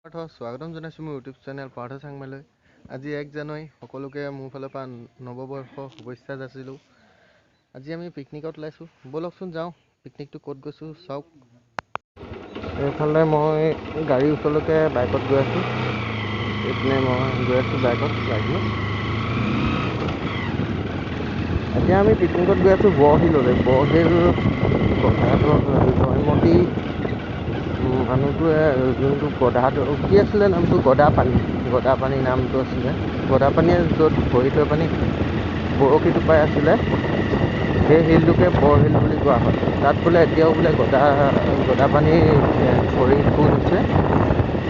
স্বাগতম জনাইছোঁ মোৰ ইউটিউব চেনেল পাৰ্থ চাংমালৈ। আজি 1 জানুৱাৰী, সকলোকে মোৰ ফালৰ পৰা নৱবৰ্ষ শুভেচ্ছা যাচিলোঁ। আজি আমি পিকনিকত ওলাইছোঁ, ব'লকচোন যাওঁ। পিকনিকটো ক'ত গৈছোঁ চাওক। এইফালে মই গাড়ীৰ ওচৰলৈকে বাইকত গৈ আছোঁ। এইপিনে মই গৈ আছোঁ বাইকত গাড়ী। এতিয়া আমি পিকনিকত গৈ আছোঁ বৰশিললৈ। বৰশিল জয়মতী মানুহটোৱে যোনটো গদাটো কি আছিলে নামটো, গদাপানী নামটো আছিলে। গদাপানীয়ে য'ত ভৰি থৈ পানী বৰশী টোপাই আছিলে, সেই শিলটোকে বৰশিল বুলি কোৱা হয়। তাত বোলে এতিয়াও বোলে গদাপানী ভৰি খোজ আছে।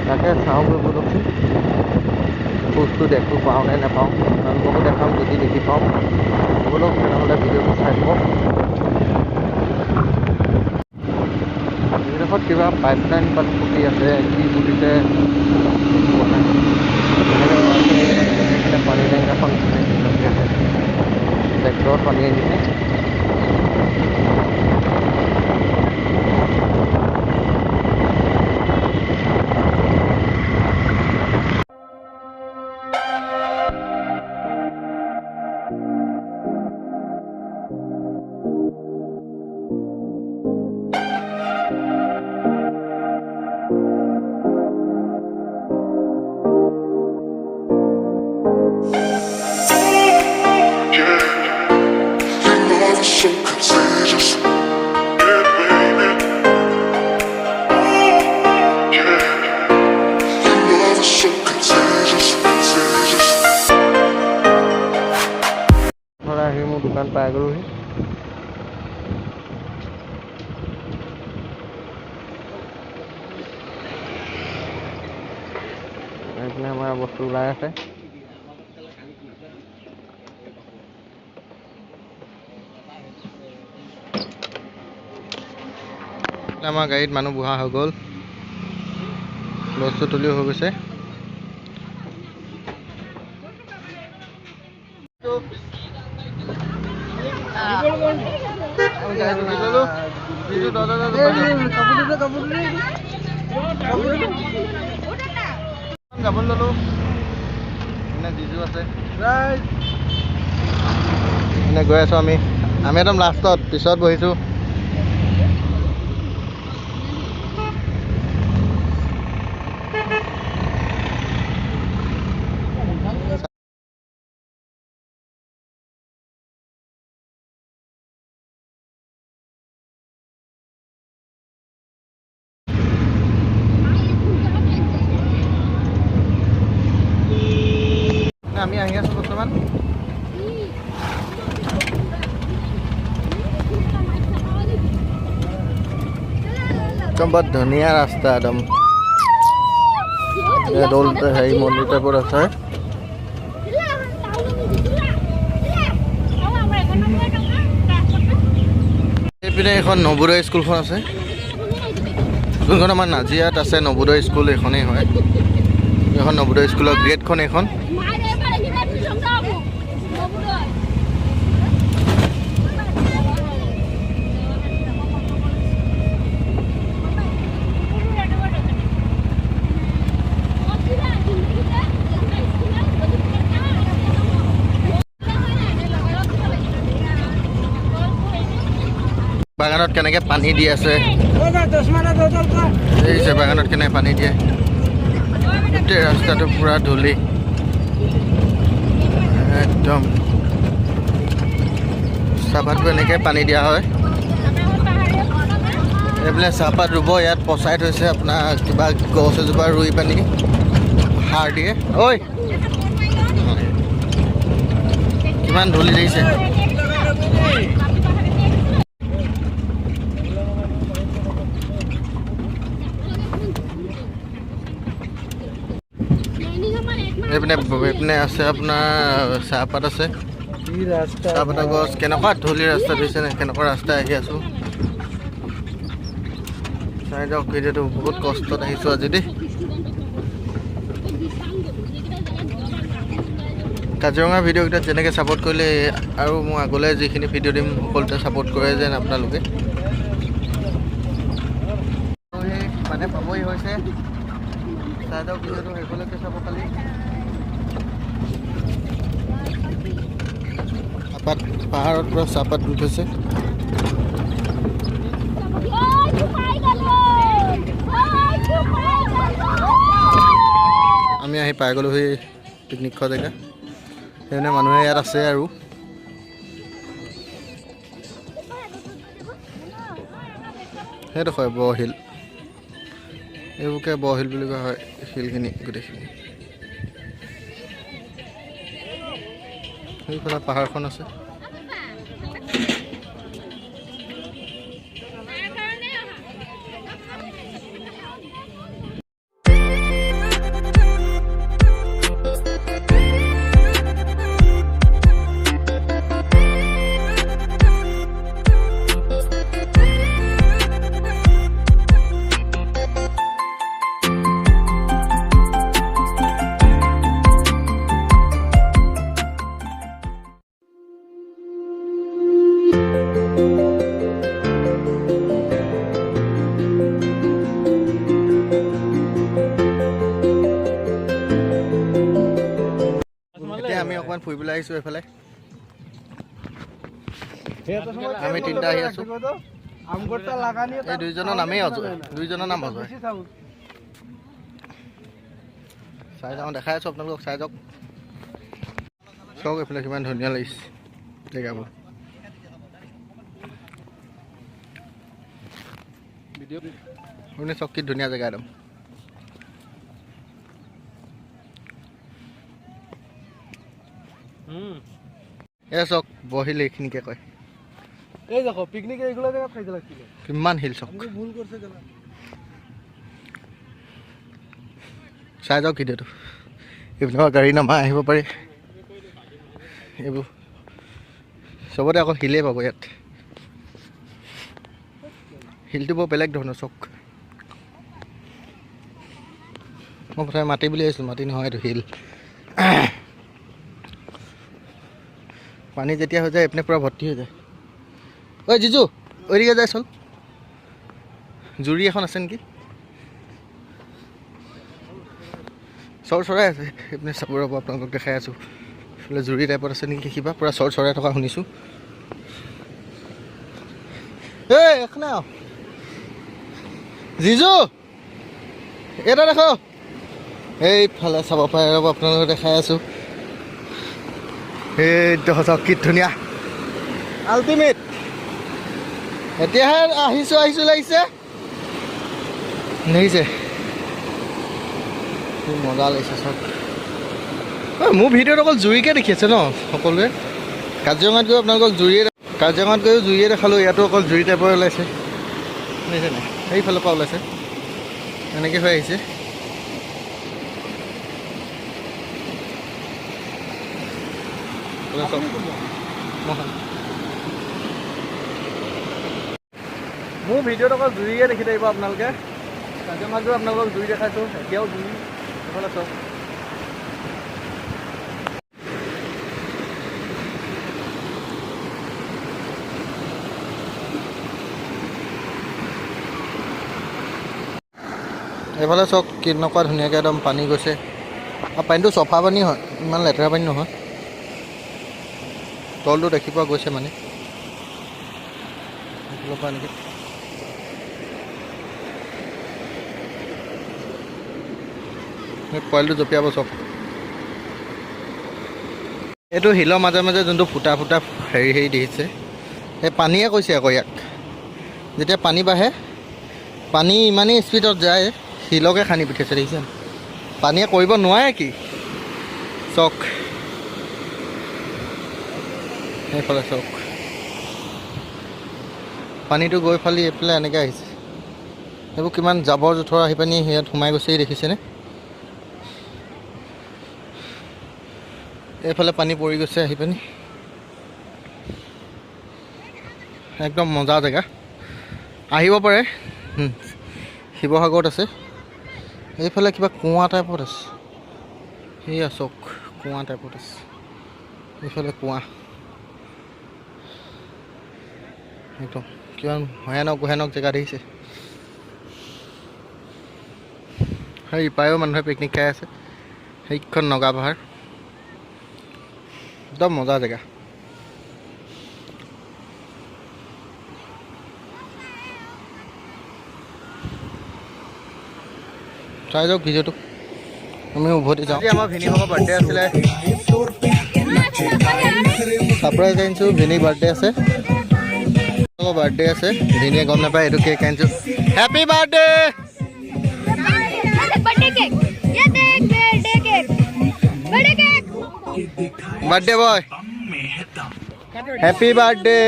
তাকে চাওঁগৈ ব'লকচোন, খোজটো দেখোঁ পাওঁ নে নাপাওঁ। আপোনালোককো দেখাম যদি দেখি পাওঁ। ব'লক তেনেহ'লে ভিডিঅ'টো চাই থাকক। এইডোখৰত কিবা পাইপলাইন পুতি আছে, কি পুতিছে পানী টেংকাৰখন ট্ৰেক্টৰত পানী আনিছে। আহি মোৰ দোকান পাই গ'লোহি। এইপিনে আমাৰ বস্তু ওলাই আছে। আমাৰ গাড়ীত মানুহ বহা হৈ গ'ল, বস্তু তুলিও হৈ গৈছে। যাবলৈ ল'লো এনে জিজু আছে, এনে গৈ আছোঁ আমি একদম লাষ্টত, পিছত বহিছোঁ। আমি আহি আছোঁ বৰ্তমান। একদম বৰ ধুনীয়া ৰাস্তা, একদম দৌল হেৰি মন্দিৰ টাইপৰ আছে। এইপিনে এখন নৱোদয় স্কুলখন আছে, যোনখন আমাৰ নাজিৰাত আছে। নৱোদয় স্কুল এইখনেই হয়। এইখন নৱোদয় স্কুলৰ গেটখন এইখন। বাগানত কেনেকৈ পানী দি আছে, এই যে বাগানত কেনেকৈ পানী দিয়ে। গোটেই ৰাস্তাটো পূৰা ধূলি, একদম চাহপাতটো এনেকৈ পানী দিয়া হয়। এইফালে চাহপাত ৰুব, ইয়াত পচাই থৈছে আপোনাৰ কিবা গছ এজোপা ৰুই পানি সাৰ দিয়ে। ঐ কিমান ধূলি দেখিছে। এইপিনে আছে আপোনাৰ চাহপাত আছে, চাহপাতৰ গছ। কেনেকুৱা ধূলি ৰাস্তা দিছে নে, কেনেকুৱা ৰাস্তা আহি আছোঁ চাই যাওক। এতিয়াতো বহুত কষ্টত আহিছোঁ আজি দেই। কাজিৰঙা ভিডিঅ'কেইটাত যেনেকৈ ছাপোৰ্ট কৰিলে আৰু মই আগলৈ যিখিনি ভিডিঅ' দিম সকলোতে ছাপোৰ্ট কৰে যেন আপোনালোকে। মানে পাবহি হৈছে চাই যাওক যিহেতু সেইফালকে চাব খালি চাহপাত পাহাৰত পৰা চাহপাত ৰুই থৈছে আমি আহি পাই গ'লোঁ সেই পিকনিক খোৱা জেগা সেইকাৰণে মানুহে ইয়াত আছে আৰু সেইডোখৰ বৰশিল এইবোৰকে বৰশিল বুলি কোৱা হয় শিলখিনি গোটেইখিনি সেইফালে পাহাৰখন আছে আমি অকমান ফুৰিবলৈ আহিছোঁ এইফালে আমি তিনিটা আহি আছোঁ এই দুইজনৰ নামেই অজয় দুইজনৰ নাম অজয় চাই যাওঁ দেখাই আছোঁ আপোনালোকক চাই যাওক চাওক এইফালে কিমান ধুনীয়া লাগিছে জেগাবোৰ শুনি চাওক কি ধুনীয়া জেগা একদম এই চাওক বহিল এইখিনিকে কয় এই দেখো পিকনিক এইগুলো জেগাত খাইতে লাগছিল কিমান হিল চাওক ভুল কৰিছে জানা চাই যাওক ভিডিঅ'টো এইবিলাক গাড়ী নামা আহিব পাৰি এইবোৰ চবতে আকৌ হিলেই পাব ইয়াত হিলটো বৰ বেলেগ ধৰণৰ চাওক মই প্ৰথমে মাটি বুলি আহিছিলোঁ মাটি নহয় এইটো হিল পানী যেতিয়া হৈ যায় এইপিনে পূৰা ভৰ্তি হৈ যায় ঐ জিজু ওইদিকে যায় চল জুৰি এখন আছে নেকি চৰাই আছে এইপিনে চাব ৰ'ব আপোনালোকক দেখাই আছোঁ এইফালে জুৰি টাইপত আছে নেকি দেখিবা পূৰা চৰাই থকা শুনিছোঁ এই এখনে জিজু এটা দেখো এইফালে চাব পাৰে ৰ'ব আপোনালোকক দেখাই আছোঁ এইটো সঁচা কি ধুনীয়া আল্টিমেট এতিয়াহে আহিছোঁ লাগিছে দেখিছে মজা লাগিছে চব মোৰ ভিডিঅ'ত অকল জুৰিকে দেখি আছে ন সকলোৱে কাজিৰঙাত গৈ আপোনালোকক কাজিৰঙাত গৈও জুৰিয়ে দেখালোঁ ইয়াতো অকল জুৰি টাইপৰ ওলাইছে শুনিছে নাই সেইফালৰ পৰা ওলাইছে এনেকৈ হৈ আহিছে মোৰ ভিডিঅ'ত অকল জুৰিয়ে দেখি থাকিব আপোনালোকে কাজিৰঙাত গৈ আপোনালোকক জুৰি দেখাইছোঁ এতিয়াও জুৰি এইফালে চাওক এইফালে চাওক কেনেকুৱা ধুনীয়াকৈ একদম পানী গৈছে আৰু পানীটো চফা পানী হয় ইমান লেতেৰা পানী নহয় তলটো দেখি পোৱা গৈছে মানে এইফালৰ পৰা এনেকৈ পইলটো জঁপিয়াব চব এইটো শিলৰ মাজে মাজে যোনটো ফুটা হেৰি দেখিছে সেই পানীয়ে কৈছে আকৌ ইয়াক যেতিয়া পানী বাঢ়ে পানী ইমানেই স্পীডত যায় শিলকে খান্দি পঠিয়াইছে দেখিছে পানীয়ে কৰিব নোৱাৰে কি চক সেইফালে চক পানীটো গৈ ফালি এইফালে এনেকৈ আহিছে এইবোৰ কিমান জাবৰ জোঁথৰ আহি পানি ইয়াত সোমাই গৈছে দেখিছেনে এইফালে পানী পৰি গৈছে আহি পানি একদম মজা জেগা আহিব পাৰে শিৱসাগৰত আছে এইফালে কিবা কুঁৱা টাইপত আছে সেয়া চক কুঁৱা টাইপত আছে এইফালে কুঁৱা একদম কিমান ভয়ানক জেগা দেখিছে সেই ইপাৰেও মানুহে পিকনিক খাই আছে সেইখন নগা পাহাৰ একদম মজা জেগা চাই যাওক ভিডিঅ'টো আমি উভতি যাওঁ আমাৰ ভিনিভাগৰ বাৰ্থডে আছিলে ছাৰপ্ৰাইজ আনিছোঁ ভিনি বাৰ্থডে আছে বাৰ্থডে আছে ভিনিয়ে গম নাপায় এইটো কেক আনিছোঁ happy birthday birthday boy happy birthday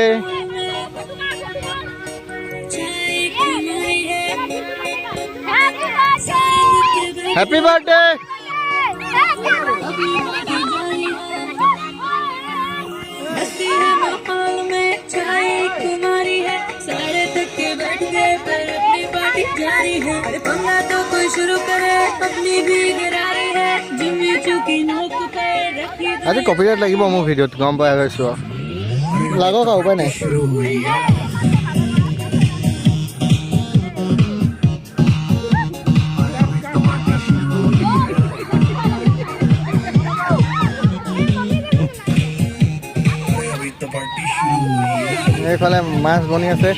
happy birthday कुमारी है सारे तक के बैठ गए पर अपनी पार्टी जारी है अरे पंगा तो कोई शुरू करे अपनी भी गिरारी है जिम्मी चुकी नोक पे रखी আজি কপিৰাইট লাগিব মোৰ ভিডিঅ'ত গম পাই গৈছোঁ লাগক আৰু উপায় নাই এইফালে মাছ বনি আছে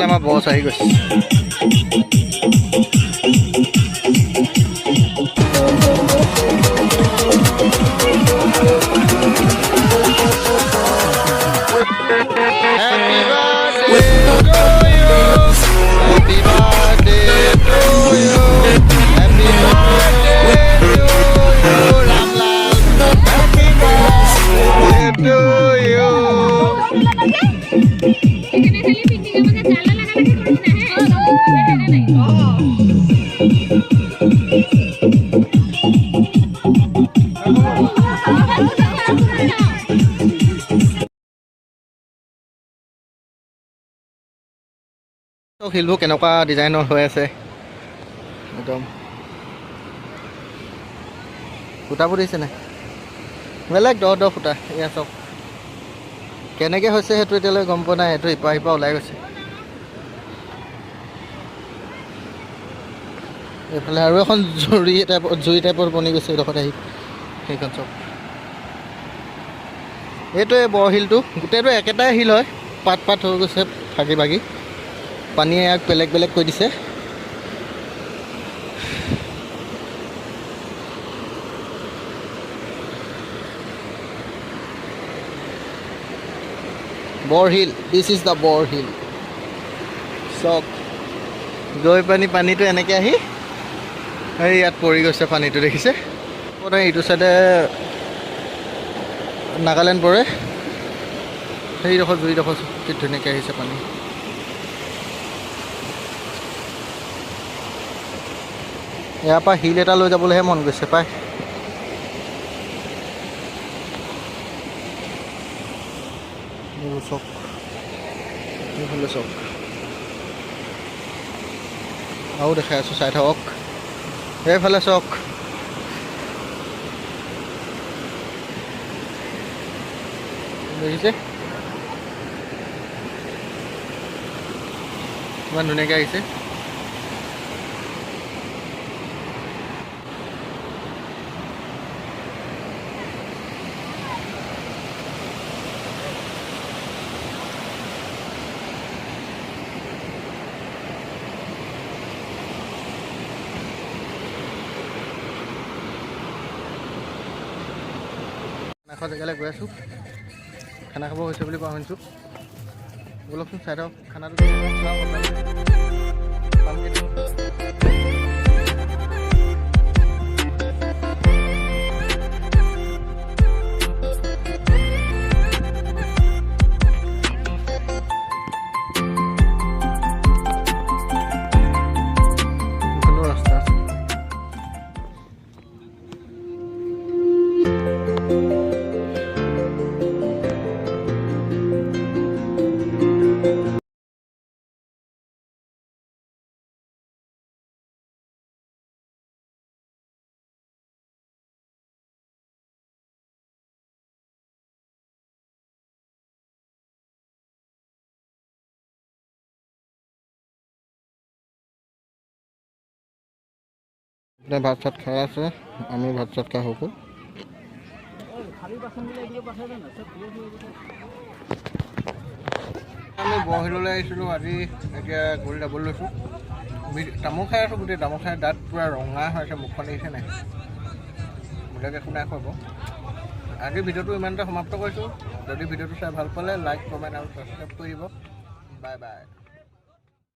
আমাৰ বছ আহি গৈছে শিলবোৰ কেনেকুৱা ডিজাইনৰ হৈ আছে একদম ফুটাবোৰ দিছে নাই বেলেগ দ ফুটা এয়া চব কেনেকৈ হৈছে সেইটো এতিয়ালৈ গম পোৱা নাই সেইটো ইপা সিপা ওলাই গৈছে এইফালে আৰু এখন জুই টাইপৰ বনি গৈছে এইডোখৰত আহি সেইখন চব এইটোৱে বৰ শিলটো গোটেইটো একেটাই শিল হয় পাত পাত হৈ গৈছে ভাগি ভাগি পানীয়ে ইয়াক বেলেগ বেলেগ কৰি দিছে বৰ হিল দিছ ইজ দ্য বৰ হিল চক গৈ পানীটো এনেকৈ আহি এই ইয়াত পৰি গৈছে পানীটো দেখিছে এইটো চাইডে নাগালেণ্ড পৰে সেইডোখৰ জুইডোখৰ কি ধুনীয়াকৈ আহিছে পানী ইয়াৰ পৰা শিল এটা লৈ যাবলৈহে মন গৈছে পাই চক এইফালে চক আৰু দেখাই আছোঁ চাই থাকক এইফালে চক দেখিছে ইমান ধুনীয়াকৈ আহিছে খানা খোৱা জেগালৈ গৈ আছোঁ খানা খাব হৈছে বুলি কোৱা শুনিছোঁ ব'লকচোন চাই থাকক খানাটো এতিয়া ভাত চাত খাই আছে, আমি ভাত চাত খাই হ'ব। আমি বৰশিললৈ আহিছিলোঁ আজি, এতিয়া গ'ল যাবলৈ লৈছোঁ। তামোল খাই আছোঁ, গোটেই তামোল খাই দাঁত পূৰা ৰঙা হৈ আছে, মুখখন দেখিছে নাই? বেলেগ একো নাই খুৱাব। আজি ভিডিঅ'টো ইমানতে সমাপ্ত কৰিছোঁ। যদি ভিডিঅ'টো চাই ভাল পালে লাইক, কমেণ্ট আৰু ছাবস্ক্ৰাইব কৰি দিব। Bye bye.